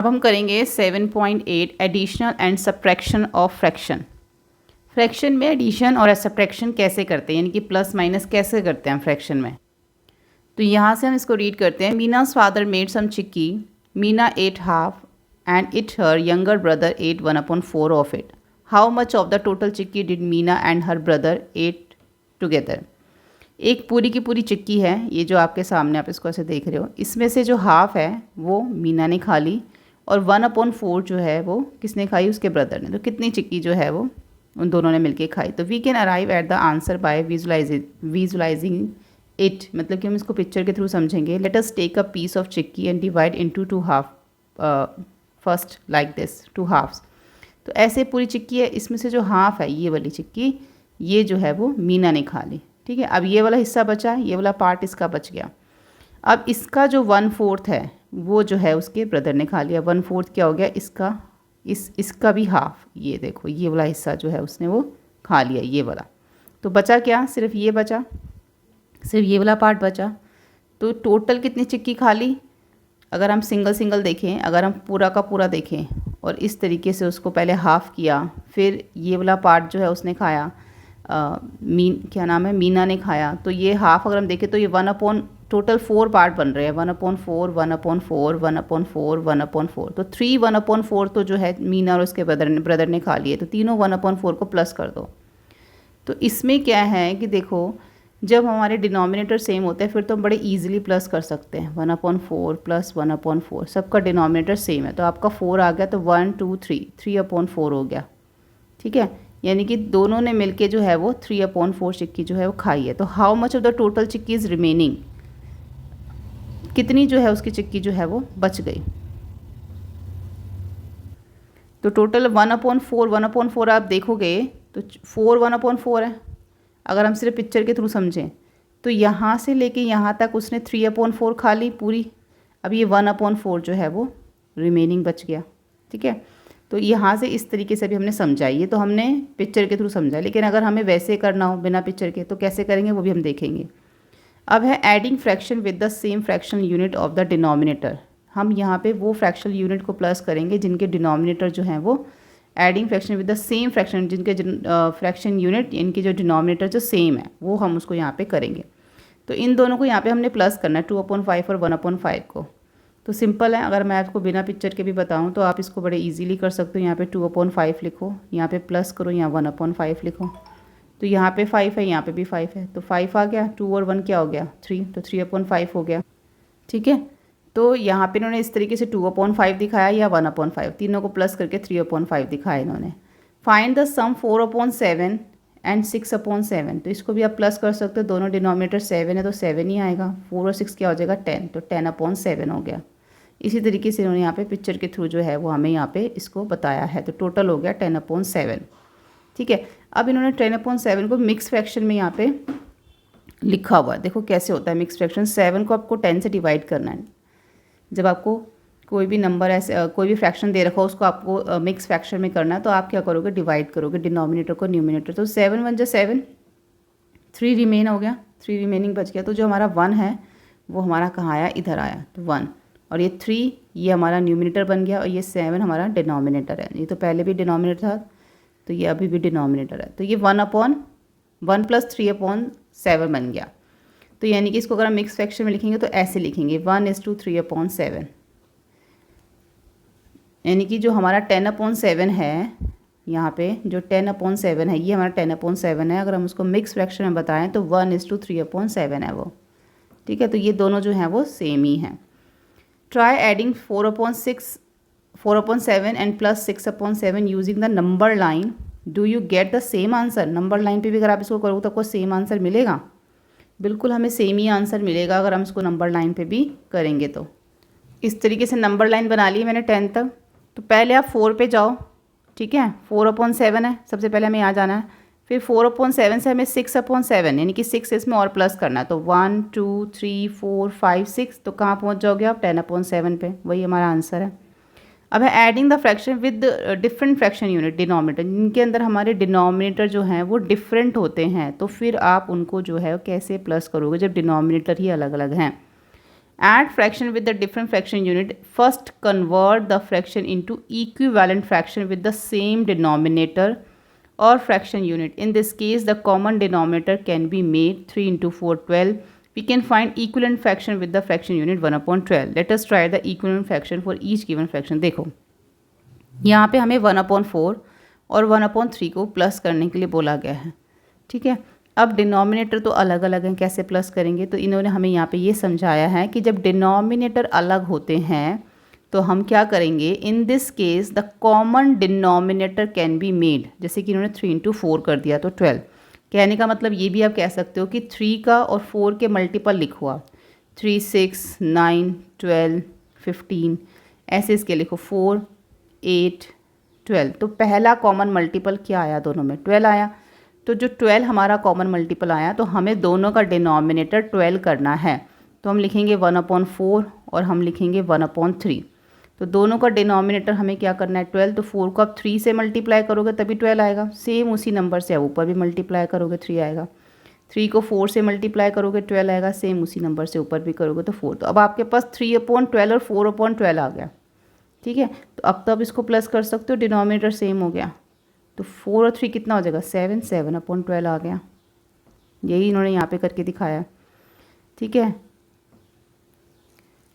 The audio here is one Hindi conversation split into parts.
अब हम करेंगे 7.8 additional and subtraction of fraction. Fraction में एडिशन और सब्ट्रैक्शन कैसे करते हैं, यानी कि प्लस माइनस कैसे करते हैं फ्रैक्शन में। तो यहाँ से हम इसको रीड करते हैं। Meena's father made some chikki, Meena ate half and it her younger brother ate 1/4 of it. How much of the total chikki did Meena and her brother ate together. एक पूरी की पूरी चिक्की है, ये जो आपके सामने आप इसको ऐसे देख रहे हो, इसमें से जो हाफ है वो मीना ने खा ली और 1/4 जो है वो किसने खाई, उसके ब्रदर ने। तो कितनी चिक्की जो है वो उन दोनों ने मिलके खाई। तो we can arrive at the answer by visualizing it, मतलब कि हम इसको पिक्चर के थ्रू समझेंगे। Let us take a piece of chikki and divide into 2 half first like this 2 halves. तो ऐसे पूरी चिक्की है, इसमें से जो हाफ है ये वाली चिक्की, ये जो है वो मीना ने खा ली। ठीक है, अब ये वाला हिस्सा बचा, ये वाला पार्ट इसका बच गया। अब इसका जो 1/4 है वो जो है उसके ब्रदर ने खा लिया। 1/4 क्या हो गया इसका, इसका भी हाफ, ये देखो ये वाला हिस्सा जो है उसने वो खा लिया, ये वाला। तो बचा क्या, सिर्फ ये बचा, सिर्फ ये वाला पार्ट बचा। तो टोटल कितनी चिक्की खा ली, अगर हम सिंगल सिंगल देखें, अगर हम पूरा का पूरा देखें और इस तरीके से उसको पहले हाफ़ किया, फिर ये वाला पार्ट जो है उसने खाया, क्या नाम है, मीना ने खाया। तो ये हाफ़ अगर हम देखें तो ये टोटल 4 पार्ट बन रहे हैं, 1/4 1/4 1/4 1/4। तो 3 1/4 तो जो है मीना और उसके ब्रदर ने खा लिए। तो तीनों 1/4 को प्लस कर दो। तो इसमें क्या है कि देखो, जब हमारे डिनोमिनेटर सेम होते हैं फिर तो हम बड़े इजीली प्लस कर सकते हैं। 1/4 प्लस 1/4, सबका डिनोमिनेटर सेम है। तो आपका 4 आ गया, तो 1 2 3 3/4 हो गया। ठीक है, यानी कि दोनों ने मिलके जो है वो 3/4 चिक्की जो है वो खाई है। तो how much of the total chikki is remaining, कितनी जो है उसकी चिक्की जो है वो बच गई। तो टोटल 1/4 आप देखोगे तो 4 1/4 है। अगर हम सिर्फ पिक्चर के थ्रू समझें तो यहाँ से लेके यहाँ तक उसने 3/4 खा ली पूरी। अब ये 1/4 जो है वो रिमेनिंग बच गया। ठीक है, तो यहाँ से इस तरीके से भी हमने समझा, ये तो हमने पिक्चर के थ्रू समझा। लेकिन अगर हमें वैसे करना हो बिना पिक्चर के तो कैसे करेंगे वो भी हम देखेंगे। अब है adding fraction with the same fractional unit of the denominator. हम यहाँ पे वो फ्रैक्शनल यूनिट को प्लस करेंगे जिनके डिनोमिनेटर जो हैं वो adding fraction with the same fraction, जिनके फ्रैक्शन यूनिट इनके जो डिनोमिनेटर जो सेम है वो हम उसको यहाँ पे करेंगे। तो इन दोनों को यहाँ पे हमने प्लस करना है, 2/5 और 1/5 को। तो सिंपल है, अगर मैं आपको बिना पिक्चर के भी बताऊँ तो आप इसको बड़े ईजीली कर सकते हो। यहाँ पे 2/5 लिखो, यहाँ पे प्लस करो, यहाँ 1/5 लिखो। तो यहाँ पे 5 है, यहाँ पे भी 5 है, तो 5 आ गया। 2 और 1 क्या हो गया, 3, तो 3/5 हो गया। ठीक है, तो यहाँ पे इन्होंने इस तरीके से 2/5 दिखाया या 1/5, तीनों को प्लस करके 3/5 दिखाया इन्होंने। Find the sum 4/7 and 6/7। तो इसको भी आप प्लस कर सकते हो, दोनों डिनोमिनेटर 7 है तो 7 ही आएगा। 4 और 6 क्या हो जाएगा, 10, तो 10/7 हो गया। इसी तरीके से इन्होंने यहाँ पे पिक्चर के थ्रू जो है वो हमें यहाँ पे इसको बताया है। तो टोटल हो गया 10/7। ठीक है, अब इन्होंने 10/7 को मिक्स फ्रैक्शन में यहाँ पे लिखा हुआ है। देखो कैसे होता है मिक्स फ्रैक्शन। 7 को आपको 10 से डिवाइड करना है। जब आपको कोई भी नंबर ऐसे कोई भी फ्रैक्शन दे रखा हो उसको आपको मिक्स फ्रैक्शन में करना है, तो आप क्या करोगे, डिवाइड करोगे डिनोमिनेटर को न्यूमिनेटर। तो 7 1 7, 3 रिमेन हो गया, 3 रिमेनिंग बच गया। तो जो हमारा 1 है वो हमारा कहाँ आया, इधर आया, तो 1। और ये 3 ये हमारा न्यूमिनेटर बन गया और ये 7 हमारा डिनोमिनेटर है। ये तो पहले भी डिनोमिनेटर था तो ये अभी भी डिनोमिनेटर है। तो ये 1/1 + 3/7 बन गया। तो यानी कि इसको अगर हम मिक्स फ्रैक्शन में लिखेंगे तो ऐसे लिखेंगे 1:3/7। यानी कि जो हमारा 10/7 है, यहाँ पे जो 10/7 है ये हमारा 10/7 है। अगर हम उसको मिक्स फ्रैक्शन में बताएं तो 1:3/7 है वो। ठीक है, तो ये दोनों जो हैं वो सेम ही हैं। Try adding 4/7 and plus 6/7 using the number line, do you get the same answer. Number line पे भी अगर आप इसको करोगे तो आपको सेम आंसर मिलेगा। बिल्कुल हमें सेम ही आंसर मिलेगा अगर हम इसको नंबर लाइन पे भी करेंगे। तो इस तरीके से नंबर लाइन बना ली मैंने 10 तक। तो पहले आप 4 पे जाओ। ठीक है, 4/7 है, सबसे पहले हमें यहाँ जाना है। फिर 4/7 से हमें 6/7 यानी कि 6 इसमें और प्लस करना है। तो 1 2 3 4 5 6, तो कहाँ पहुँच जाओगे आप, 10/7 पे। वही हमारा आंसर है। अब है adding the fraction with different fraction unit denominator, जिनके अंदर हमारे डिनोमिनेटर जो हैं वो डिफरेंट होते हैं। तो फिर आप उनको जो है कैसे प्लस करोगे जब डिनोमिनेटर ही अलग अलग हैं। Add fraction with the different fraction unit. First convert the fraction into equivalent fraction with the same denominator or fraction unit. In this case, the common denominator can be made 3 into 4, 12. We can find equivalent fraction with the fraction unit 1/12. Let us try the equivalent fraction for each given fraction. देखो यहाँ पे हमें 1/4 और 1/3 को प्लस करने के लिए बोला गया है, ठीक है। अब डिनोमिनेटर तो अलग अलग हैं, कैसे प्लस करेंगे? तो इन्होंने हमें यहाँ पे ये समझाया है कि जब डिनोमिनेटर अलग होते हैं तो हम क्या करेंगे, in this case the common denominator can be made. जैसे कि इन्होंने 3 into 4 कर दिया तो 12। कहने का मतलब ये भी आप कह सकते हो कि 3 का और 4 के मल्टीपल लिखो आप, 3, 6, 9, 12, 15, ऐसे इसके लिखो 4, 8, 12। तो पहला कॉमन मल्टीपल क्या आया दोनों में? 12 आया। तो जो 12 हमारा कॉमन मल्टीपल आया तो हमें दोनों का डिनोमिनेटर 12 करना है। तो हम लिखेंगे 1/4 और हम लिखेंगे 1/3। तो दोनों का डिनोमिनेटर हमें क्या करना है? 12। तो 4 को आप 3 से मल्टीप्लाई करोगे तभी 12 आएगा। सेम उसी नंबर से ऊपर भी मल्टीप्लाई करोगे 3 आएगा। 3 को 4 से मल्टीप्लाई करोगे 12 आएगा। सेम उसी नंबर से ऊपर भी करोगे तो 4। तो अब आपके पास 3/12 और 4/12 आ गया, ठीक है। तो अब तो आप इसको प्लस कर सकते हो, डिनोमिनेटर सेम हो गया। तो 4 और 3 कितना हो जाएगा? 7, 7/12 आ गया। यही इन्होंने यहाँ पे करके दिखाया, ठीक है।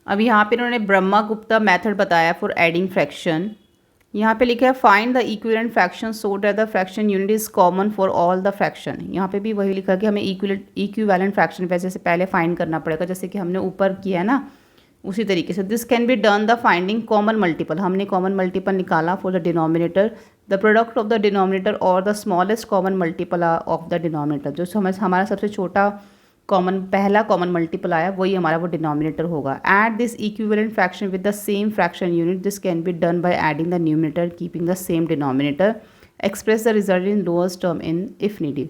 अब यहाँ पे इन्होंने ब्रह्मा गुप्ता मेथड बताया फॉर एडिंग फ्रैक्शन। यहाँ पे लिखा है find the equivalent fraction so that the fraction unit is common for all the fraction. यहाँ पे भी वही लिखा कि हमें इक्विवेलेंट फ्रैक्शन वैसे से पहले फाइंड करना पड़ेगा, जैसे कि हमने ऊपर किया है ना, उसी तरीके से। This can be done the finding common multiple. हमने कॉमन मल्टीपल निकाला for the denominator, the product of the denominator और the smallest common multiple of the denominator. जो हमारा सबसे छोटा पहला कॉमन मल्टीपल आया वही हमारा वो डिनोमिनेटर होगा। Add this equivalent fraction with the same fraction unit. This can be done by adding the numerator keeping the same denominator. Express the result in lowest term in if needed.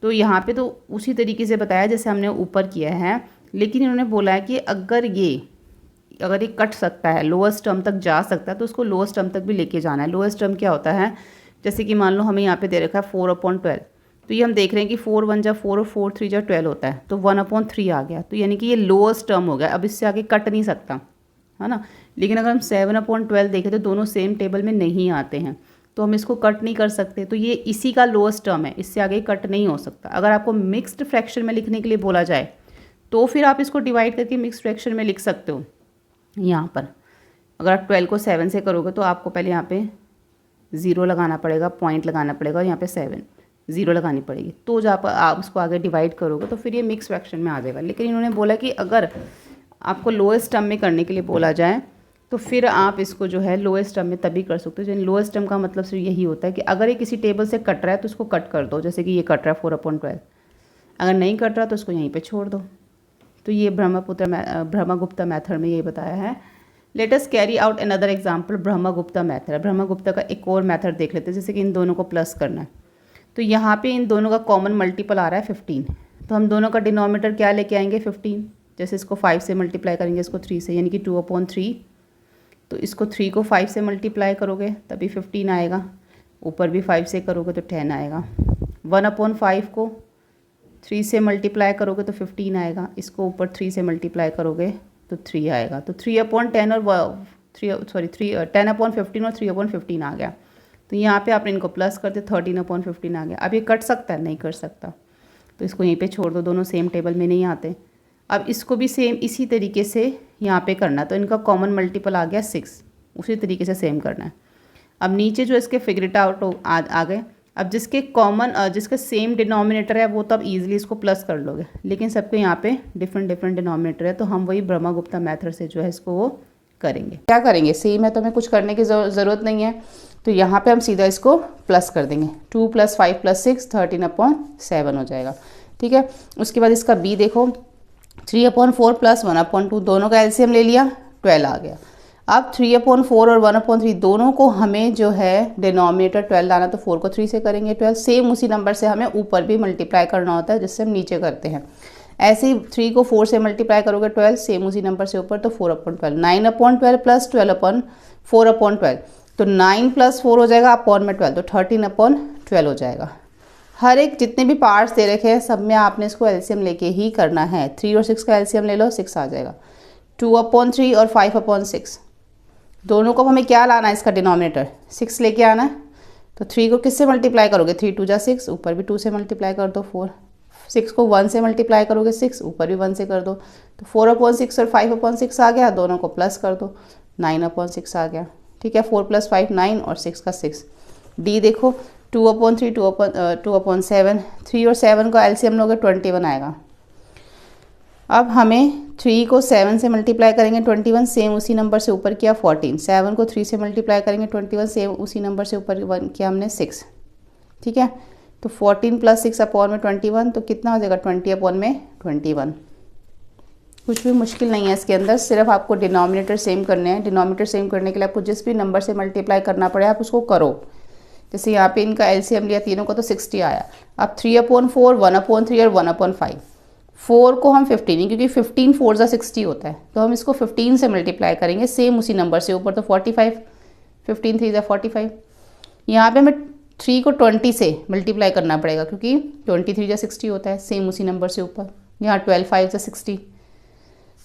तो यहाँ पे तो उसी तरीके से बताया जैसे हमने ऊपर किया है, लेकिन इन्होंने बोला है कि अगर ये कट सकता है, लोएस्ट टर्म तक जा सकता है, तो उसको लोएस्ट टर्म तक भी लेके जाना है। लोएस्ट टर्म क्या होता है? जैसे कि मान लो हमें यहाँ पे दे रखा है 4/12, तो ये हम देख रहे हैं कि 4 1 जा 4 और 4 3 जा 12 होता है, तो 1/3 आ गया। तो यानी कि ये लोएस्ट टर्म हो गया, अब इससे आगे कट नहीं सकता, है ना। लेकिन अगर हम 7/12 देखें तो दोनों सेम टेबल में नहीं आते हैं, तो हम इसको कट नहीं कर सकते। तो ये इसी का लोएस्ट टर्म है, इससे आगे कट नहीं हो सकता। अगर आपको मिक्स्ड फ्रैक्शन में लिखने के लिए बोला जाए तो फिर आप इसको डिवाइड करके मिक्स्ड फ्रैक्शन में लिख सकते हो। यहाँ पर अगर आप 12 को 7 से करोगे तो आपको पहले यहाँ पे 0 लगाना पड़ेगा, पॉइंट लगाना पड़ेगा, और यहाँ पे 7 0 लगानी पड़ेगी। तो जब आप उसको आगे डिवाइड करोगे तो फिर ये मिक्स फ्रैक्शन में आ जाएगा। लेकिन इन्होंने बोला कि अगर आपको लोएस्ट टर्म में करने के लिए बोला जाए तो फिर आप इसको जो है लोएस्ट टर्म में तभी कर सकते हो। लोएस्ट टर्म का मतलब सिर्फ यही होता है कि अगर ये किसी टेबल से कट रहा है तो उसको कट कर दो, जैसे कि ये कट रहा है 4/12। अगर नहीं कट रहा तो उसको यहीं पर छोड़ दो। तो ये ब्रह्मगुप्ता मेथड में ये बताया है। Let us carry out another example Brahmagupta method. Brahmagupta का एक और मेथड देख लेते हैं, जैसे कि इन दोनों को प्लस करना है। तो यहाँ पे इन दोनों का कॉमन मल्टीपल आ रहा है 15, तो हम दोनों का डिनोमिनेटर क्या लेके आएंगे? 15। जैसे इसको 5 से मल्टीप्लाई करेंगे, इसको 3 से, यानी कि 2/3। तो इसको 3 को 5 से मल्टीप्लाई करोगे तभी 15 आएगा, ऊपर भी 5 से करोगे तो 10 आएगा। 1/5 को 3 से मल्टीप्लाई करोगे तो 15 आएगा, इसको ऊपर 3 से मल्टीप्लाई करोगे तो 3 आएगा। तो 3/10 और 10/15 और 3/15 आ गया। तो यहाँ पे आपने इनको प्लस करते 13/15 आ गया। अब ये कट सकता है? नहीं कर सकता, तो इसको यहीं पे छोड़ दो, दोनों सेम टेबल में नहीं आते। अब इसको भी सेम इसी तरीके से यहाँ पे करना, तो इनका कॉमन मल्टीपल आ गया 6, उसी तरीके से सेम करना है। अब नीचे जो इसके फिगर इट आउट आ गए। अब जिसके सेम डिनोमिनेटर है वो तो आप ईजिली इसको प्लस कर लोगे, लेकिन सबके यहाँ पे डिफरेंट डिनोमिनेटर है, तो हम वही ब्रह्मगुप्ता मेथड से जो है इसको वो करेंगे। क्या करेंगे? सेम है तो हमें कुछ करने की ज़रूरत नहीं है, तो यहाँ पे हम सीधा इसको प्लस कर देंगे। 2 + 5 + 6 13/7 हो जाएगा, ठीक है। उसके बाद इसका बी देखो, 3/4 + 1/2, दोनों का एलसीएम ले लिया, 12 आ गया। अब 3/4 और 1/3 दोनों को हमें जो है डिनोमिनेटर 12 लाना, तो 4 को 3 से करेंगे 12। सेम उसी नंबर से हमें ऊपर भी मल्टीप्लाई करना होता है, जिससे हम नीचे करते हैं। ऐसे ही 3 को 4 से मल्टीप्लाई करोगे 12, सेम उसी नंबर से ऊपर, तो 4/12। 9/12 + 12/4/12, तो 9 + 4 हो जाएगा अपॉन में 12, तो 13/12 हो जाएगा। हर एक जितने भी पार्ट्स दे रखे हैं सब में आपने इसको एलसीएम लेके ही करना है। 3 और 6 का एलसीएम ले लो, 6 आ जाएगा। 2/3 और 5/6, दोनों को हमें क्या लाना है, इसका डिनोमिनेटर 6 लेके आना है। तो 3 को किससे मल्टीप्लाई करोगे, 3 2 जा 6, ऊपर भी 2 से मल्टीप्लाई कर दो 4। 6 को 1 से मल्टीप्लाई करोगे 6, ऊपर भी 1 से कर दो। तो 4/6 और 5/6 आ गया, दोनों को प्लस कर दो, 9/6 आ गया। ठीक है, 4 + 5 9 और 6 का 6। डी देखो 2/3 2/7, 3 और 7 का एलसीएम लोगे 21 आएगा। अब हमें 3 को 7 से मल्टीप्लाई करेंगे 21, सेम उसी नंबर से ऊपर किया 14। 7 को 3 से मल्टीप्लाई करेंगे 21, सेम उसी नंबर से ऊपर किया हमने 6। ठीक है, तो 14 + 6/21, तो कितना हो जाएगा 20/21। कुछ भी मुश्किल नहीं है इसके अंदर, सिर्फ आपको डिनोमिनेटर सेम करने हैं। डिनोमिनेटर सेम करने के लिए आपको जिस भी नंबर से मल्टीप्लाई करना पड़े आप उसको करो। जैसे यहाँ पे इनका एलसीएम लिया तीनों को तो 60 आया। अब 3/4, 1/3 और 1/5। 4 को हम 15, क्योंकि 15 4 × 60 होता है, तो हम इसको 15 से मल्टीप्लाई करेंगे सेम उसी नंबर से ऊपर, तो 45। 15 3 × 45। यहाँ पे हमें 3 को 20 से मल्टीप्लाई करना पड़ेगा, क्योंकि 23 × 60 होता है, सेम उसी नंबर से ऊपर। यहाँ 12 5 × 60,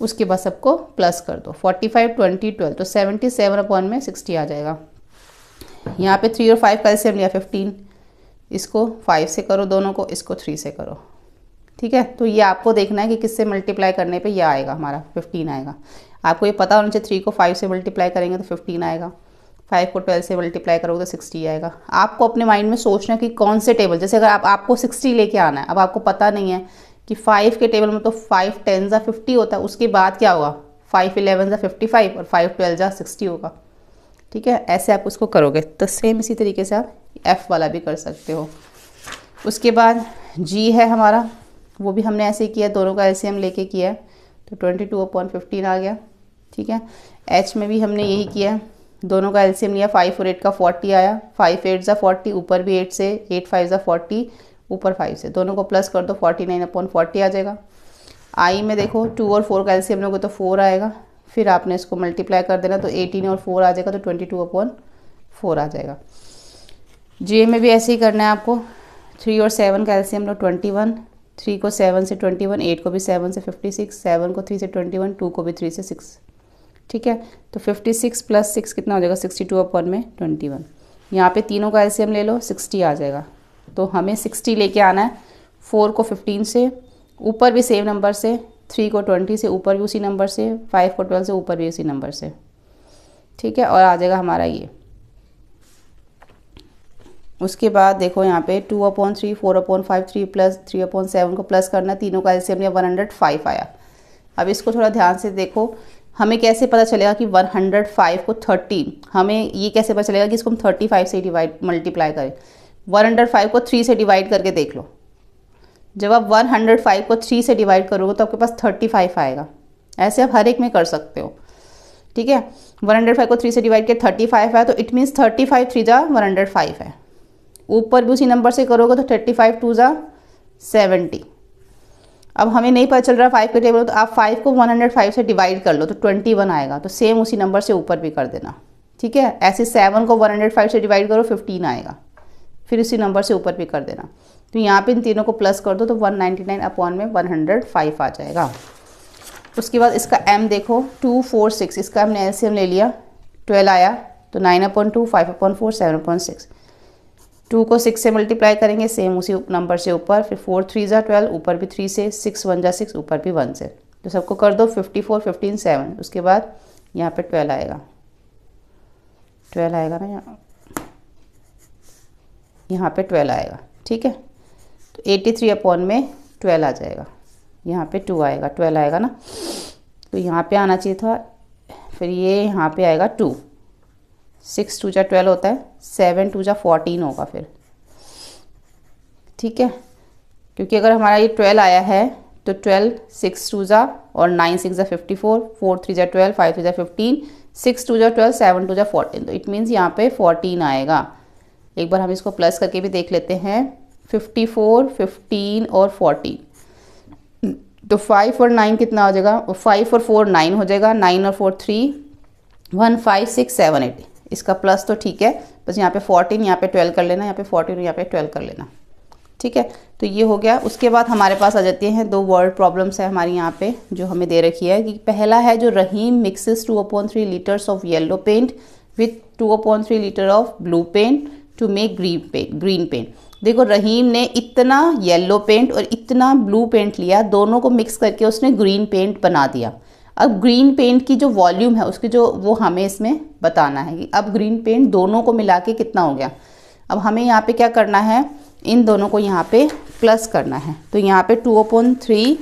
उसके बाद सबको प्लस कर दो, 45 20 12, तो 77/60 आ जाएगा। यहाँ पे 3 और 5 का एलसीएम लिया 15, इसको 5 से करो दोनों को, इसको 3 से करो। ठीक है, तो ये आपको देखना है कि किससे मल्टीप्लाई करने पे ये आएगा, हमारा 15 आएगा। आपको ये पता होना चाहिए 3 को 5 से मल्टीप्लाई करेंगे तो 15 आएगा, 5 को 12 से मल्टीप्लाई करोगे तो 60 आएगा। आपको अपने माइंड में सोचना है कि कौन से टेबल, जैसे अगर आपको 60 लेके आना है, अब आपको पता नहीं है कि 5 के टेबल में तो 5 10 × 50 होता है, उसके बाद क्या होगा 5 11 × 55 और 5 12 × 60 होगा। ठीक है, ऐसे आप उसको करोगे। तो सेम इसी तरीके से आप F वाला भी कर सकते हो। उसके बाद G है हमारा, वो भी हमने ऐसे ही किया, दोनों का एलसीएम लेके किया है, तो 22/15 आ गया। ठीक है, H में भी हमने यही किया है, दोनों का एलसीएम लिया, 5 और 8 का 40 आया, 5 8 × 40, ऊपर भी 8 से, 8 5 × 40, ऊपर 5 से, दोनों को प्लस कर दो, 49/40 आ जाएगा। I में देखो 2 और 4 का एलसीएम लोगे तो 4 आएगा, फिर आपने इसको मल्टीप्लाई कर देना, तो 18 और 4 आ जाएगा, तो 22/4 आ जाएगा। J में भी ऐसे ही करना है आपको, 3 और 7 का एलसीएम लो 21, 3 को 7 से 21, 8 को भी 7 से 56, 7 को 3 से 21, 2 को भी 3 से 6। ठीक है, तो 56 + 6 कितना हो जाएगा 62/21। यहाँ पे तीनों का एलसीएम ले लो, 60 आ जाएगा। तो हमें 60 लेके आना है, 4 को 15 से, ऊपर भी सेम नंबर से, 3 को 20 से, ऊपर भी उसी नंबर से, 5 को 12 से, ऊपर भी उसी नंबर से। ठीक है, और आ जाएगा हमारा ये। उसके बाद देखो यहाँ पे 2/3, 4/5, 3 + 3/7 को प्लस करना, तीनों का एलसीएम लिया 105 आया। अब इसको थोड़ा ध्यान से देखो, हमें कैसे पता चलेगा कि 105 को 30, हमें ये कैसे पता चलेगा कि इसको हम 35 से मल्टीप्लाई करें। 105 को 3 से डिवाइड करके देख लो, जब आप 105 को 3 से डिवाइड करोगे तो आपके पास 35 आएगा। ऐसे आप हर एक में कर सकते हो। ठीक है, 105 को 3 से डिवाइड किया 35 है, तो इट मीन्स 35 3 × 105 है। ऊपर भी उसी नंबर से करोगे तो 35 2 × 70। अब हमें नहीं पता चल रहा 5 के टेबल, तो आप 5 को 105 से डिवाइड कर लो तो 21 आएगा, तो सेम उसी नंबर से ऊपर भी कर देना। ठीक है, ऐसे 7 को 105 से डिवाइड करो 15 आएगा, फिर उसी नंबर से ऊपर भी कर देना। तो यहाँ पे इन तीनों को प्लस कर दो तो 199/105 आ जाएगा। उसके बाद इसका M देखो 2 4 6, इसका हमने एलसीएम ले लिया, 12 आया, तो 9/2, 5/4, 7/6। 2 को 6 से मल्टीप्लाई करेंगे सेम उसी नंबर से ऊपर, फिर 4 3 × 12, ऊपर भी 3 से, 6 1 × 6, ऊपर भी 1 से, तो सबको कर दो 54 15 7। उसके बाद यहाँ पे 12 आएगा, 12 आएगा ना, यहाँ पे 12 आएगा। ठीक है, तो 83/12 आ जाएगा, यहाँ पे 2 आएगा, 12 आएगा ना, तो यहाँ पे आना चाहिए था, फिर ये यहाँ पे आएगा 2, 6 2 × 12 होता है, 7 2 × 14 होगा फिर। ठीक है, क्योंकि अगर हमारा ये 12 आया है तो 12 6 2 × और 9 6 × 54, 4 3 × 12, 5 3 × 15, 6 2 × 12, 7 2 × 14, तो इट मीन्स यहाँ पे 14 आएगा। एक बार हम इसको प्लस करके भी देख लेते हैं, 54 15 और 14, तो 5 और 9 कितना हो जाएगा, 5 और 4 9 हो जाएगा, 9 और 4 3, 1 5 6 7 8। इसका प्लस तो ठीक है, बस यहाँ पे 14, यहाँ पे 12 कर लेना, यहाँ पे 14 और यहाँ पे 12 कर लेना। ठीक है, तो ये हो गया। उसके बाद हमारे पास आ जाती हैं दो वर्ड प्रॉब्लम्स है हमारी यहाँ पे जो हमें दे रखी है कि पहला है जो Rahim mixes 2/3 litres of yellow paint with 2/3 litre of blue paint to make green paint. देखो रहीम ने इतना येलो पेंट और इतना ब्लू पेंट लिया, दोनों को मिक्स करके उसने ग्रीन पेंट बना दिया। अब ग्रीन पेंट की जो वॉल्यूम है उसकी जो वो हमें इसमें बताना है कि अब ग्रीन पेंट दोनों को मिला के कितना हो गया। अब हमें यहाँ पे क्या करना है, इन दोनों को यहाँ पे प्लस करना है। तो यहाँ पे 2/3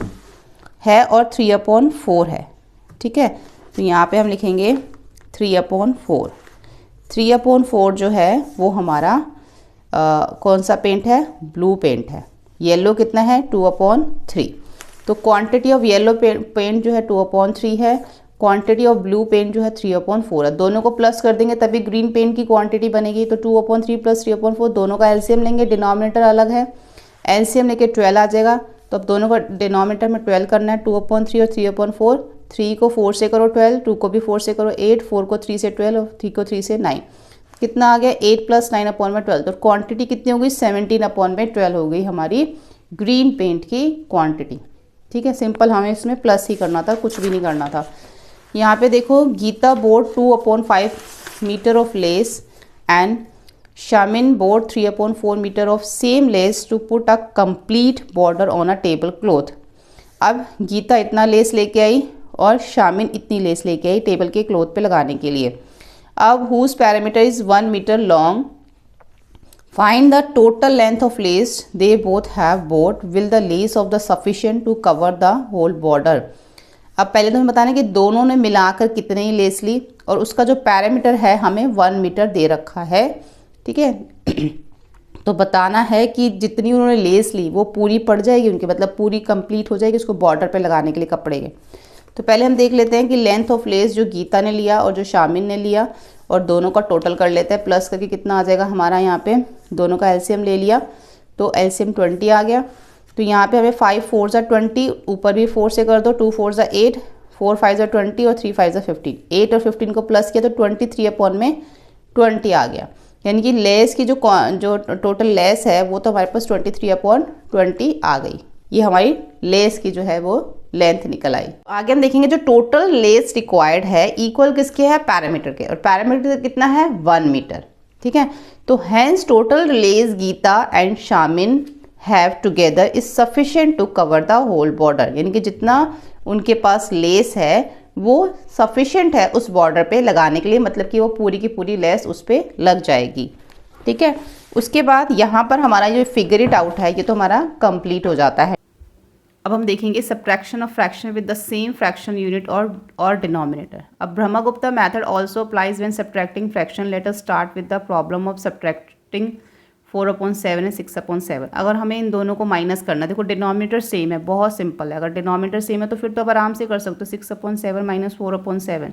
है और 3/4 है। ठीक है, तो यहाँ पे हम लिखेंगे 3/4। 3/4 जो है वो हमारा कौन सा पेंट है, ब्लू पेंट है। येलो कितना है 2/3। तो क्वांटिटी ऑफ येलो पेंट जो है 2/3 है, क्वांटिटी ऑफ ब्लू पेंट जो है 3/4 है। दोनों को प्लस कर देंगे तभी ग्रीन पेंट की क्वांटिटी बनेगी। तो 2/3 प्लस 3/4, दोनों का एलसीएम लेंगे, डिनोमिनेटर अलग है, एलसीएम लेके 12 आ जाएगा। तो अब दोनों का डिनोमिनेटर में 12 करना है, 2/3 और 3/4। 3 को 4 से करो 12, 2 को भी 4 से करो 8, 4 को 3 से 12 और 3 को 3 से 9। कितना आ गया 8 + 9/12। तो क्वांटिटी कितनी होगी 17/12 हो गई हमारी ग्रीन पेंट की क्वांटिटी। ठीक है, सिंपल, हमें इसमें प्लस ही करना था, कुछ भी नहीं करना था। यहाँ पे देखो Geeta bought 2/5 metre of lace and Shamin bought 3/4 metre of same lace to put a complete border on a table cloth. अब गीता इतना लेस लेके आई और शामिन इतनी लेस लेके आई टेबल के क्लॉथ पे लगाने के लिए। अब whose perimeter is 1 metre long, find the total length of lace they both have bought, will the lace of the sufficient to cover the whole border. अब पहले तो हमें बताना कि दोनों ने मिलाकर कितने ही लेस ली और उसका जो पैरामीटर है हमें 1 मीटर दे रखा है। ठीक है, तो बताना है कि जितनी उन्होंने लेस ली वो पूरी पड़ जाएगी उनकी, मतलब पूरी कंप्लीट हो जाएगी उसको बॉर्डर पे लगाने के लिए कपड़े के। तो पहले हम देख लेते हैं कि लेंथ ऑफ लेस जो गीता ने लिया और जो शामिन ने लिया और दोनों का टोटल कर लेते हैं, प्लस करके कितना आ जाएगा हमारा। यहाँ पे दोनों का एलसीएम ले लिया तो एलसीएम 20 आ गया। तो यहाँ पे हमें 5 4 ज़ा 20, ऊपर भी 4 से कर दो, 2 4 ज़ा 8, 4 5 ज़ा 20 और 3 5 ज़ा 15। 8 और 15 को प्लस किया तो 23/20 आ गया। यानी कि लेस की जो टोटल लेस है वो तो हमारे पास 23/20 आ गई। ये हमारी लेस की जो है वो लेंथ निकल आई। आगे हम देखेंगे जो टोटल लेस रिक्वायर्ड है इक्वल किसके है, पैरामीटर के, और पैरामीटर कितना है 1 मीटर। ठीक है, तो hence total lace Geeta and Shamin have together is sufficient to cover the whole border. यानी कि जितना उनके पास लेस है वो सफिशिएंट है उस बॉर्डर पे लगाने के लिए, मतलब कि वो पूरी की पूरी लेस उस पर लग जाएगी। ठीक है, उसके बाद यहाँ पर हमारा जो फिगर इट आउट है ये तो हमारा कंप्लीट हो जाता है। अब हम देखेंगे subtraction of fraction with the same fraction unit और डिनोमिनेटर। अब Brahmagupta method also applies when subtracting fraction. Let us start with the problem of subtracting 4/7 and 6/7। अगर हमें इन दोनों को माइनस करना है, देखो डिनोमिनेटर सेम है, बहुत सिंपल है। अगर डिनोमिनेटर सेम है तो फिर तो आप आराम से कर सकते हो, 6/7 माइनस 4/7।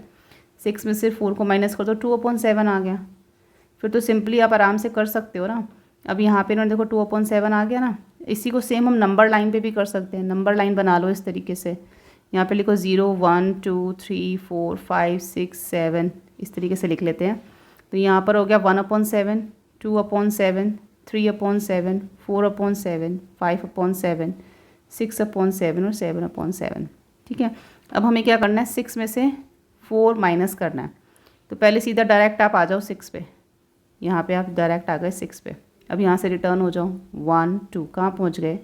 6 में से 4 को माइनस कर दो 2/7 आ गया, फिर तो सिंपली आप आराम से कर सकते हो ना। अब यहाँ पे इन्होंने देखो 2/7 आ गया ना, इसी को सेम हम नंबर लाइन पे भी कर सकते हैं। नंबर लाइन बना लो इस तरीके से, यहाँ पे लिखो 0 1 2 3 4 5 6 7, इस तरीके से लिख लेते हैं। तो यहाँ पर हो गया 1/7, 2/7, 3/7, 4/7, 5/7, 6/7 और 7/7। ठीक है, अब हमें क्या करना है, 6 में से 4 माइनस करना है। तो पहले सीधा डायरेक्ट आप आ जाओ 6 पे, यहाँ पे आप डायरेक्ट आ गए 6 पे। अब यहाँ से रिटर्न हो जाओ 1 2, कहाँ पहुँच गए,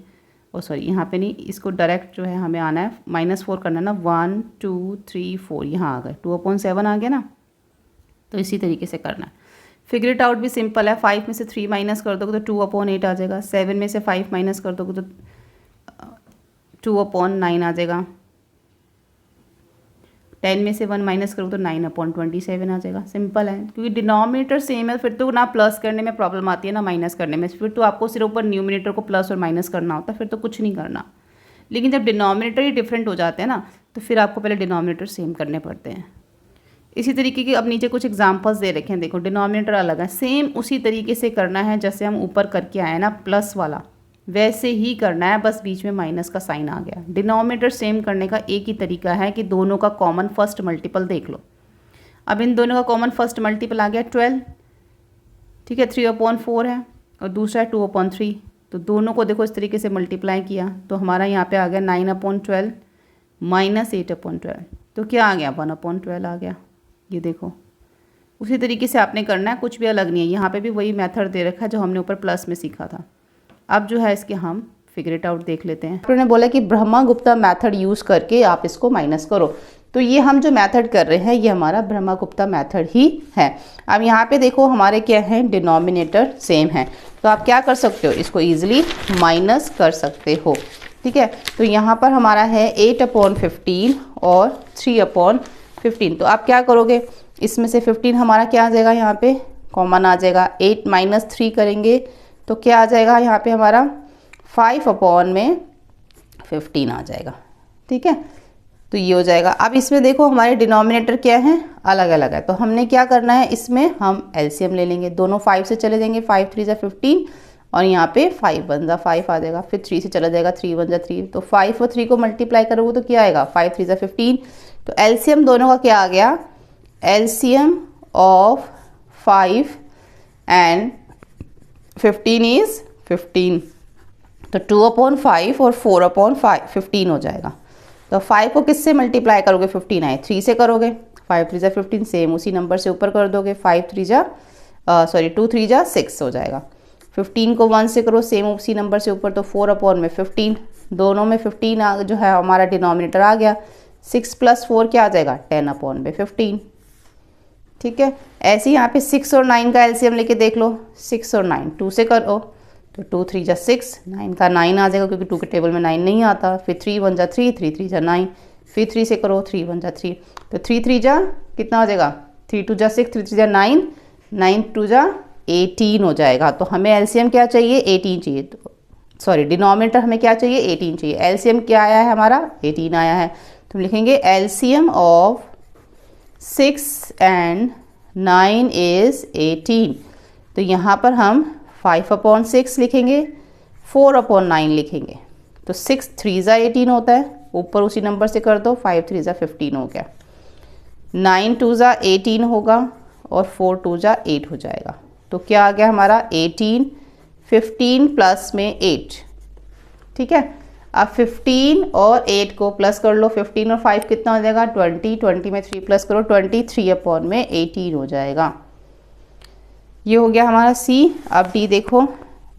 ओ सॉरी यहाँ पे नहीं, इसको डायरेक्ट जो है हमें आना है -4 करना है ना, 1 2 3 4, यहाँ आ गए 2/7 आ गया ना। तो इसी तरीके से करना है। फिगर इट आउट भी सिंपल है, 5 में से 3 माइनस कर दोगे तो 2/8 आ जाएगा। 7 में से 5 माइनस कर दोगे तो 2/9 आ जाएगा। 10 में से 1 माइनस करोगे तो 9/27 आ जाएगा। सिंपल है, क्योंकि डिनोमिनेटर सेम है, फिर तो ना प्लस करने में प्रॉब्लम आती है ना माइनस करने में। फिर तो आपको सिर्फ ऊपर न्यूमिनेटर को प्लस और माइनस करना होता है, फिर तो कुछ नहीं करना। लेकिन जब डिनोमिनेटर ही डिफरेंट हो जाते हैं ना, तो फिर आपको पहले डिनोमिनेटर सेम करने पड़ते हैं। इसी तरीके की अब नीचे कुछ एग्जांपल्स दे रखे हैं, देखो डिनोमिनेटर अलग है, सेम उसी तरीके से करना है जैसे हम ऊपर करके आए ना प्लस वाला, वैसे ही करना है, बस बीच में माइनस का साइन आ गया। डिनोमिनेटर सेम करने का एक ही तरीका है कि दोनों का कॉमन फर्स्ट मल्टीपल देख लो। अब इन दोनों का कॉमन फर्स्ट मल्टीपल आ गया 12, ठीक है, 3/4 है और दूसरा है 2/3, तो दोनों को देखो इस तरीके से मल्टीप्लाई किया तो हमारा यहाँ पे आ गया 9/12 माइनस 8/12। तो क्या आ गया 1/12 आ गया। ये देखो उसी तरीके से आपने करना है, कुछ भी अलग नहीं है। यहाँ पे भी वही मेथड दे रखा है जो हमने ऊपर प्लस में सीखा था। अब जो है इसके हम फिगर इट आउट देख लेते हैं। उन्होंने बोला कि ब्रह्मा गुप्ता मेथड यूज़ करके आप इसको माइनस करो। तो ये हम जो मेथड कर रहे हैं ये हमारा ब्रह्मा गुप्ता मेथड ही है। अब यहाँ पे देखो हमारे क्या है, डिनोमिनेटर सेम है, तो आप क्या कर सकते हो, इसको ईजिली माइनस कर सकते हो। ठीक है, तो यहाँ पर हमारा है 8/15 और 3/15। तो आप क्या करोगे, इसमें से 15 हमारा क्या आ जाएगा, यहाँ पे कॉमन आ जाएगा। 8 - 3 करेंगे तो क्या आ जाएगा, यहाँ पे हमारा 5/15 आ जाएगा। ठीक है, तो ये हो जाएगा। अब इसमें देखो हमारे डिनोमिनेटर क्या है, अलग अलग है, तो हमने क्या करना है, इसमें हम एलसीएम ले लेंगे। दोनों 5 से चले जाएंगे, 5 3 = 15 और यहाँ पे 5 1 = 5 आ जाएगा। फिर 3 से चला जाएगा, 3 1 = 3। तो 5 और 3 को मल्टीप्लाई करोगे तो क्या आएगा, 5 3 = 15। तो एलसीएम दोनों का क्या आ गया, एलसीएम ऑफ 5 and 15 is 15। तो 2/5 और 4/15 हो जाएगा। तो 5 को किससे मल्टीप्लाई करोगे, 15 आए 3 से करोगे, 5 3 = 15, सेम उसी नंबर से ऊपर कर दोगे। 2 3 = 6 हो जाएगा। 15 को 1 से करो, सेम उसी नंबर से ऊपर, तो 4/15। दोनों में 15 जो है हमारा डिनोमिनेटर आ गया। 6 + 4 क्या आ जाएगा, 10/15। ठीक है, ऐसे ही यहाँ पे 6 और 9 का एलसीएम लेके देख लो। 6 और 9 2 से करो तो 2 3 = 6, 9 का 9 आ जाएगा क्योंकि 2 के टेबल में 9 नहीं आता। फिर 3 1 = 3, 3 3 = 9। फिर 3 से करो, 3 1 = 3, तो 3 3 कितना हो जाएगा, 3 2 = 6, 3 3 = 9, 9 2 = 18 हो जाएगा। तो हमें एलसीएम क्या चाहिए, 18 चाहिए। तो सॉरी, डिनोमिनेटर हमें क्या चाहिए, 18 चाहिए। एलसीएम क्या आया है हमारा, 18 आया है। तो हम लिखेंगे एलसीएम ऑफ 6 and 9 is 18। तो यहाँ पर हम 5/6 लिखेंगे, 4/9 लिखेंगे। तो 6 3 = 18 होता है, ऊपर उसी नंबर से कर दो। 5 3 = 15 हो गया। 9 2 = 18 होगा और 4 2 = 8 हो जाएगा। तो क्या आ गया हमारा 18, 15 प्लस में 8। ठीक है, अब 15 और 8 को प्लस कर लो। 15 और 5 कितना हो जाएगा, 20। 20 में 3 प्लस करो, 23/18 हो जाएगा। ये हो गया हमारा सी। अब डी देखो,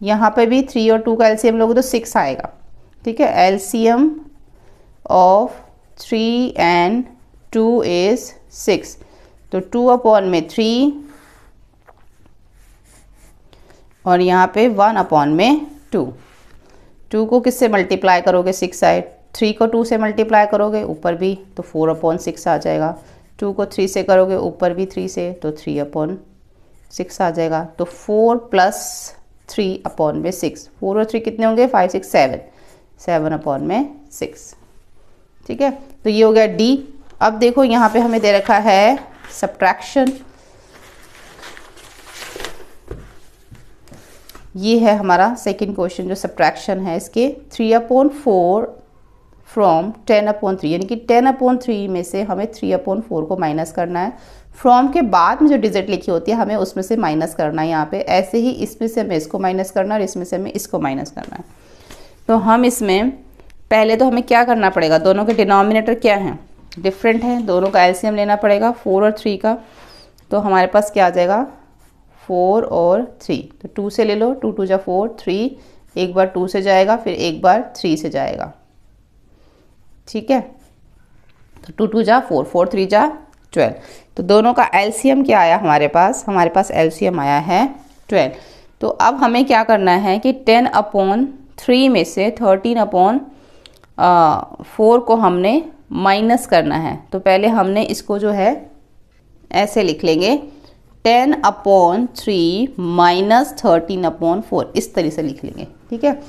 यहाँ पे भी 3 और 2 का एलसीएम लोगे तो 6 आएगा। ठीक है, एलसीएम ऑफ 3 and 2 is 6। तो 2/3 और यहाँ पे 1/2। 2 को किससे मल्टीप्लाई करोगे, 6 आए। 3 को 2 से मल्टीप्लाई करोगे ऊपर भी, तो 4/6 आ जाएगा। 2 को 3 से करोगे ऊपर भी 3 से, तो 3/6 आ जाएगा। तो 4 + 3/6, 4 और 3 कितने होंगे, 5 6 7, 7/6। ठीक है, तो ये हो गया डी। अब देखो यहाँ पे हमें दे रखा है सब्ट्रैक्शन। ये है हमारा सेकंड क्वेश्चन जो सब्ट्रैक्शन है इसके। 3/4 फ्रॉम 10/3, यानी कि 10/3 में से हमें 3/4 को माइनस करना है। फ्रॉम के बाद में जो डिजिट लिखी होती है हमें उसमें से माइनस करना है। यहाँ पे ऐसे ही इसमें से हमें इसको माइनस करना है और इसमें से हमें इसको माइनस करना है। तो हम इसमें पहले तो हमें क्या करना पड़ेगा, दोनों के डिनोमिनेटर क्या हैं, डिफरेंट है। दोनों का एलसीएम लेना पड़ेगा 4 और 3 का। तो हमारे पास क्या आ जाएगा, 4 और 3। तो 2 से ले लो, 2 2 = 4, 3 एक बार 2 से जाएगा, फिर एक बार 3 से जाएगा। ठीक है, तो 2 2 = 4, 4 3 = 12। तो दोनों का एलसीएम क्या आया हमारे पास एलसीएम आया है 12। तो अब हमें क्या करना है कि 10/3 में से 13/4 को हमने माइनस करना है। तो पहले हमने इसको जो है ऐसे लिख लेंगे, 10/3 - 13/4, इस तरह से लिख लेंगे। ठीक है,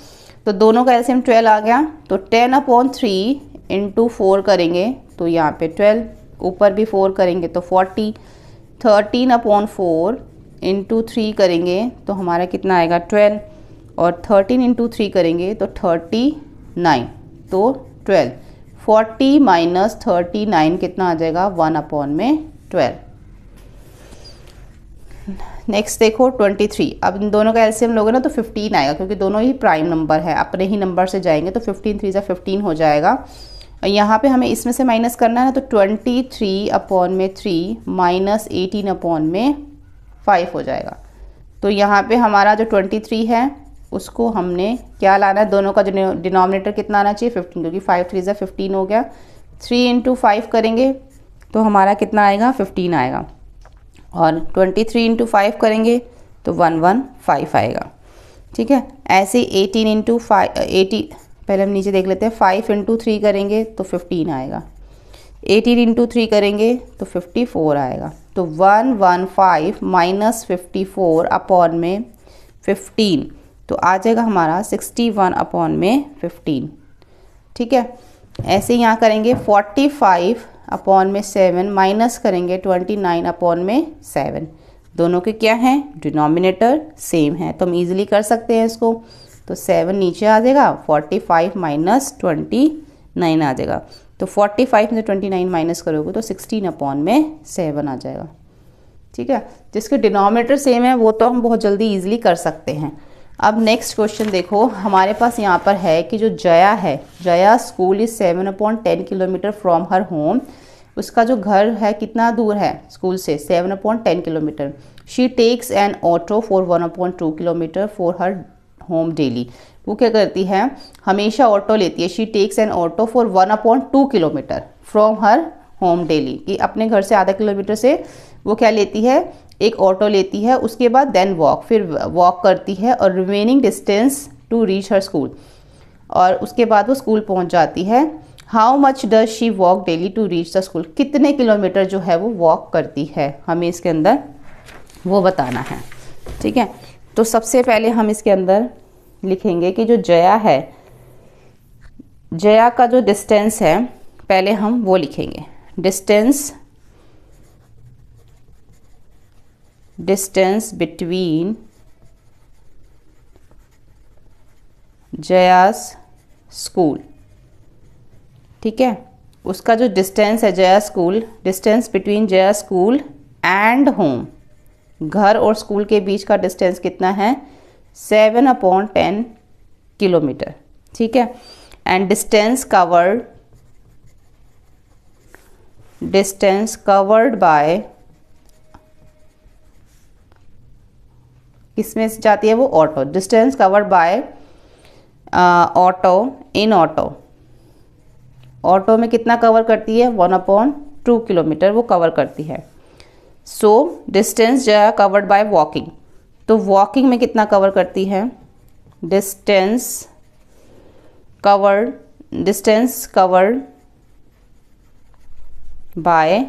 तो दोनों का एलसीएम 12 आ गया। तो 10/3 × 4 करेंगे तो यहाँ पे 12, ऊपर भी 4 करेंगे तो 40। 13/4 × 3 करेंगे तो हमारा कितना आएगा, 12। और 13 × 3 करेंगे तो 39, तो 12। 40 - 39 कितना आ जाएगा, 1/12। नेक्स्ट देखो 23। अब इन दोनों का एलसीएम लोगे ना तो 15 आएगा, क्योंकि दोनों ही प्राइम नंबर है, अपने ही नंबर से जाएंगे तो 15 3 15 हो जाएगा। और यहाँ पे हमें इसमें से माइनस करना है, तो 23/3 माइनस 18/5 हो जाएगा। तो यहाँ पे हमारा जो 23 है उसको हमने क्या लाना है, दोनों का जो डिनोमिनेटर कितना आना चाहिए 15, क्योंकि 5 3 15 हो गया। 3 × 5 करेंगे तो हमारा कितना आएगा 15 आएगा, और 23 × 5 करेंगे तो 115 आएगा। ठीक है, ऐसे 18 × 5 80, पहले हम नीचे देख लेते हैं। 5 × 3 करेंगे तो 15 आएगा, 18 × 3 करेंगे तो 54 आएगा। तो 115 माइनस 54/15, तो आ जाएगा हमारा 61/15। ठीक है, ऐसे ही यहाँ करेंगे 45/7 माइनस करेंगे 29/7। दोनों के क्या हैं, डिनोमिनेटर सेम है, तो हम इजीली कर सकते हैं इसको। तो 7 नीचे आ जाएगा, 45 माइनस 29 आ जाएगा। तो 45 में से 29 माइनस करोगे तो 16/7 आ जाएगा। ठीक है, जिसके डिनोमिनेटर सेम है वो तो हम बहुत जल्दी इजीली कर सकते हैं। अब नेक्स्ट क्वेश्चन देखो, हमारे पास यहाँ पर है कि जो जया है, Jaya school is 7/10 kilometre from her home. उसका जो घर है कितना दूर है स्कूल से, 7/10 kilometre. She takes an auto for 1/2 kilometre for her home daily. वो क्या करती है, हमेशा ऑटो लेती है। She takes an auto for 1/2 kilometre from her home daily, कि अपने घर से आधा किलोमीटर से वो क्या लेती है, एक ऑटो लेती है। उसके बाद देन वॉक, फिर वॉक करती है, और remaining distance to reach her school, और उसके बाद वो स्कूल पहुंच जाती है। How much does she walk daily to reach the school. कितने किलोमीटर जो है वो वॉक करती है, हमें इसके अंदर वो बताना है। ठीक है, तो सबसे पहले हम इसके अंदर लिखेंगे कि जो जया है, जया का जो डिस्टेंस है पहले हम वो लिखेंगे। Distance between Jaya's school. ठीक है, उसका जो डिस्टेंस है Jaya school, distance between Jaya school and home, घर और स्कूल के बीच का डिस्टेंस कितना है, 7/10 किलोमीटर। ठीक है, एंड डिस्टेंस कवर्ड बाय, किसमें से जाती है वो, auto. Distance covered by auto in auto, auto में कितना कवर करती है, 1/2 किलोमीटर वो कवर करती है। सो डिस्टेंस जो है कवर्ड बाय वॉकिंग, तो वॉकिंग में कितना कवर करती है, डिस्टेंस कवर्ड बाय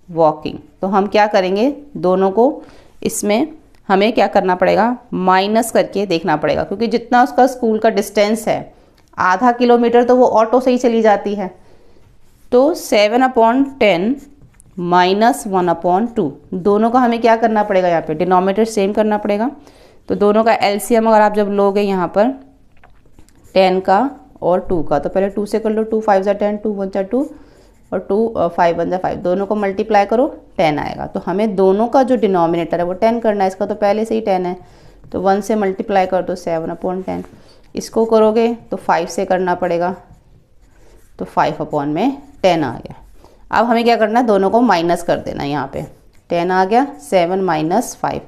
वॉकिंग। तो हम क्या करेंगे, दोनों को इसमें हमें क्या करना पड़ेगा, माइनस करके देखना पड़ेगा, क्योंकि जितना उसका स्कूल का डिस्टेंस है आधा किलोमीटर तो वो ऑटो से ही चली जाती है। तो 7/10 माइनस 1/2, दोनों का हमें क्या करना पड़ेगा, यहाँ पे डिनोमिनेटर सेम करना पड़ेगा। तो दोनों का एलसीएम अगर आप जब लोगे यहाँ पर 10 का और 2 का, तो पहले 2 से कर लो, 2 5 × 10, 2 1 × 2 और 2 5 1 × 5, दोनों को मल्टीप्लाई करो 10 आएगा। तो हमें दोनों का जो डिनोमिनेटर है वो 10 करना है, इसका तो पहले से ही 10 है, तो 1 से मल्टीप्लाई कर दो 7/10। इसको करोगे तो 5 से करना पड़ेगा, तो 5/10 आ गया। अब हमें क्या करना है, दोनों को माइनस कर देना है। यहाँ पे 10 आ गया, 7 - 5,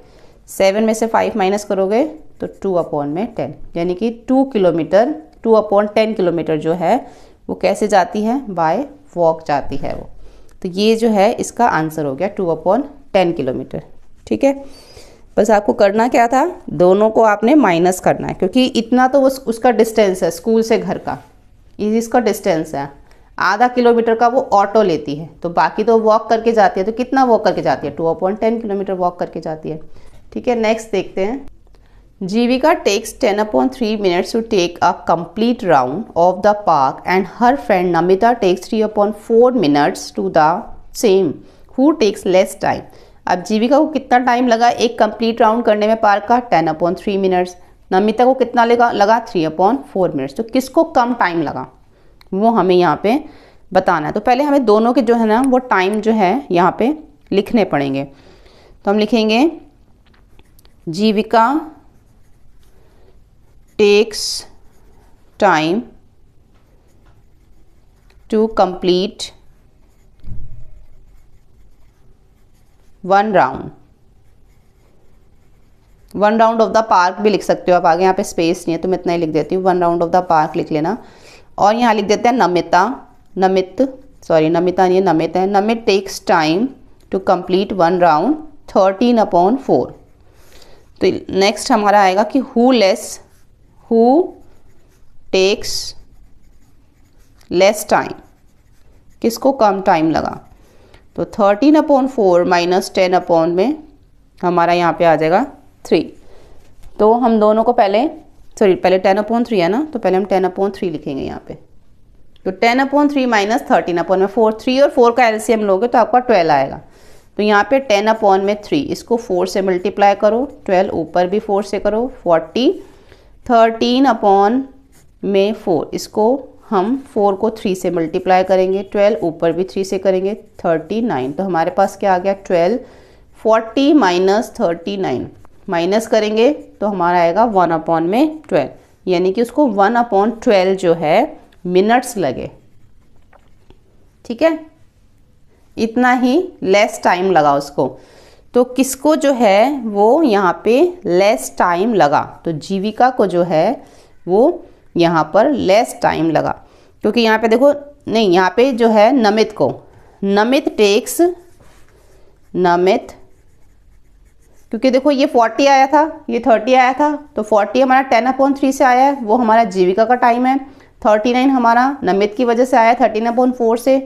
7 में से 5 माइनस करोगे तो 2/10, यानी कि 2 किलोमीटर, 2/10 किलोमीटर जो है वो कैसे जाती है, बाय वॉक जाती है वो। तो ये जो है इसका आंसर हो गया 2/10 किलोमीटर। ठीक है, बस आपको करना क्या था, दोनों को आपने माइनस करना है, क्योंकि इतना तो वो उसका डिस्टेंस है स्कूल से घर का, ये इसका डिस्टेंस है। आधा किलोमीटर का वो ऑटो लेती है, तो बाकी तो वॉक करके जाती है। तो कितना वॉक करके जाती है, 2/10 किलोमीटर वॉक करके जाती है। ठीक है, नेक्स्ट देखते हैं। जीविका takes 10/3 minutes to take a complete round of the park and her friend Namita takes 3/4 minutes to the same. Who takes less time? अब जीविका को कितना टाइम लगा एक कंप्लीट राउंड करने में पार्क का, 10/3 minutes। नमिता को कितना लगा 3/4 minutes। तो किसको कम टाइम लगा वो हमें यहाँ पे बताना है। तो पहले हमें दोनों के जो है ना वो टाइम जो है यहाँ पे लिखने पड़ेंगे। तो हम लिखेंगे Jeevika takes time to complete 1 round. 1 round of the park भी लिख सकते हो आप, आगे यहाँ पे स्पेस नहीं है तो मैं इतना ही लिख देती हूँ, 1 राउंड ऑफ द पार्क लिख लेना। और यहाँ लिख देते हैं नमिता, नमित नहीं है, नमित है। Namit takes time to complete 1 round 13/4। तो नेक्स्ट हमारा आएगा कि हु टेक्स लेस टाइम, किसको कम टाइम लगा। तो 13/4 माइनस 10 में हमारा यहाँ पे आ जाएगा 3। तो हम दोनों को पहले 10/3 है ना, तो पहले हम 10/3 लिखेंगे यहाँ पे। तो 10/3 माइनस 13/4, 3 और 4 का एलसीएम लोगे तो आपका 12 आएगा। तो यहाँ पे 10/3, इसको 4 से मल्टीप्लाई करो, 12 ऊपर भी 4 से करो, 40। 13/4, इसको हम 4 को 3 से मल्टीप्लाई करेंगे, 12 ऊपर भी 3 से करेंगे, 39। तो हमारे पास क्या आ गया 12। 40 माइनस 39 माइनस करेंगे तो हमारा आएगा 1/12, यानी कि उसको 1/12 जो है मिनट्स लगे। ठीक है, इतना ही लेस टाइम लगा उसको। तो किसको जो है वो यहाँ पे लेस टाइम लगा, तो जीविका को जो है वो यहाँ पर लेस टाइम लगा, क्योंकि यहाँ पे देखो नहीं, यहाँ पे जो है नमित को, नमित टेक्स, नमित, क्योंकि देखो ये 40 आया था, ये 30 आया था, तो 40 हमारा 10/3 से आया है, वो हमारा जीविका का टाइम है। 39 हमारा नमित की वजह से आया 13/4 से,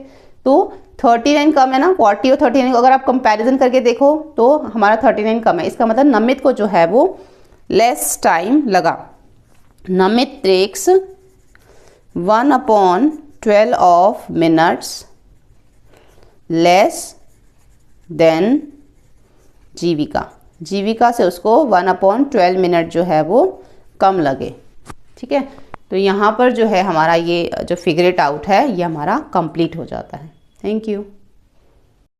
तो 39 कम है ना, 40 और 39 अगर आप कंपैरिजन करके देखो तो हमारा 39 कम है। इसका मतलब नमित को जो है वो लेस टाइम लगा। Namit takes 1/12 of minutes less than Jeevika, Jeevika से उसको 1/12 मिनट जो है वो कम लगे। ठीक है, तो यहाँ पर जो है हमारा ये जो फिगर इट आउट है ये हमारा कंप्लीट हो जाता है। Thank you.